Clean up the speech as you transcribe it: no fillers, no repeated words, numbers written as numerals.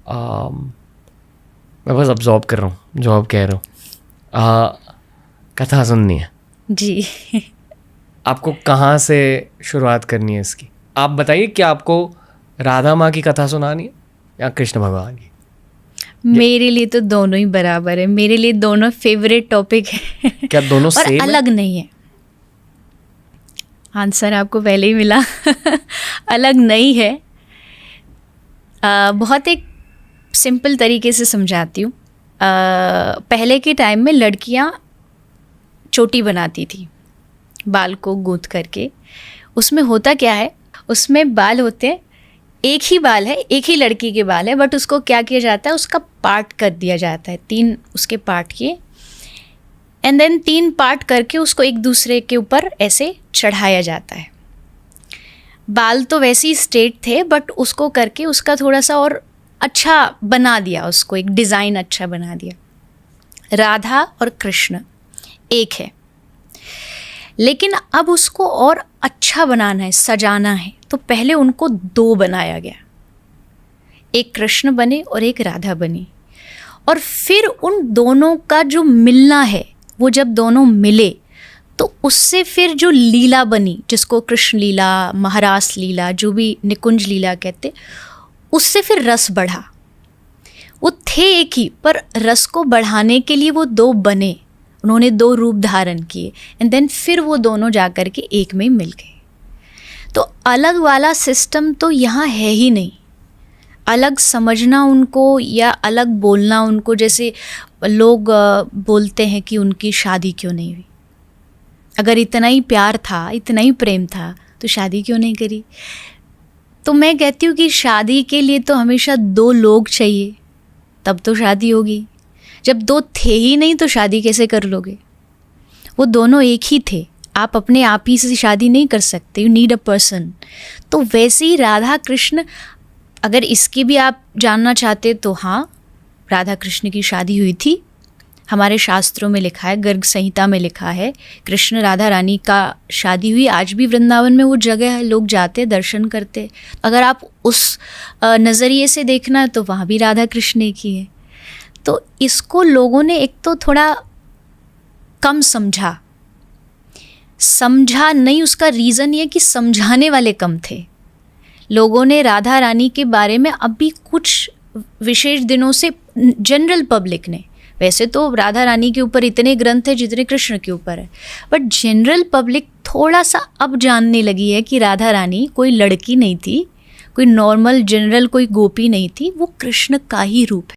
मैं बस अब्जॉर्ब कर रहा हूँ जो आप कह रहे हो। कथा सुननी है जी। आपको, कहाँ से शुरुआत करनी है इसकी? आप बताइए, क्या आपको राधा माँ की कथा सुनानी है या कृष्ण भगवान की? मेरे लिए तो दोनों ही बराबर है, मेरे लिए दोनों फेवरेट टॉपिक है। क्या दोनों और सेम अलग नहीं है। आंसर आपको पहले ही मिला। अलग नहीं है। बहुत एक सिंपल तरीके से समझाती हूँ। पहले के टाइम में लड़कियाँ चोटी बनाती थी बाल को गूंथ करके। उसमें होता क्या है, उसमें बाल होते हैं, एक ही बाल है, एक ही लड़की के बाल है, बट उसको क्या किया जाता है, उसका पार्ट कर दिया जाता है, 3 उसके पार्ट किए, एंड देन 3 पार्ट करके उसको एक दूसरे के ऊपर ऐसे चढ़ाया जाता है। बाल तो वैसे ही स्ट्रेट थे, बट उसको करके उसका थोड़ा सा और अच्छा बना दिया, उसको एक डिज़ाइन अच्छा बना दिया। राधा और कृष्ण एक है, लेकिन अब उसको और अच्छा बनाना है, सजाना है, तो पहले उनको 2 बनाया गया। एक कृष्ण बने और एक राधा बनी, और फिर उन दोनों का जो मिलना है, वो जब दोनों मिले तो उससे फिर जो लीला बनी, जिसको कृष्ण लीला, महारास लीला, जो भी निकुंज लीला कहते, उससे फिर रस बढ़ा। वो थे एक ही, पर रस को बढ़ाने के लिए वो 2 बने, उन्होंने 2 रूप धारण किए, एंड देन फिर वो दोनों जाकर के एक में मिल गए। तो अलग वाला सिस्टम तो यहाँ है ही नहीं। अलग समझना उनको या अलग बोलना उनको, जैसे लोग बोलते हैं कि उनकी शादी क्यों नहीं हुई। अगर इतना ही प्यार था, इतना ही प्रेम था, तो शादी क्यों नहीं करी? तो मैं कहती हूँ कि शादी के लिए तो हमेशा 2 लोग चाहिए, तब तो शादी होगी। जब 2 थे ही नहीं तो शादी कैसे कर लोगे? वो दोनों एक ही थे, आप अपने आप ही से शादी नहीं कर सकते, यू नीड अ पर्सन। तो वैसे ही राधा कृष्ण, अगर इसकी भी आप जानना चाहते तो हाँ, राधा कृष्ण की शादी हुई थी, हमारे शास्त्रों में लिखा है, गर्ग संहिता में लिखा है, कृष्ण राधा रानी का शादी हुई। आज भी वृंदावन में वो जगह है, लोग जाते दर्शन करते। अगर आप उस नज़रिए से देखना है तो वहाँ भी राधा कृष्ण की है। तो इसको लोगों ने एक तो थोड़ा कम समझा नहीं। उसका रीज़न ये कि समझाने वाले कम थे। लोगों ने राधा रानी के बारे में अभी कुछ विशेष दिनों से, जनरल पब्लिक ने, वैसे तो राधा रानी के ऊपर इतने ग्रंथ हैं जितने कृष्ण के ऊपर है, बट जनरल पब्लिक थोड़ा सा अब जानने लगी है कि राधा रानी कोई लड़की नहीं थी, कोई नॉर्मल जनरल कोई गोपी नहीं थी, वो कृष्ण का ही रूप है।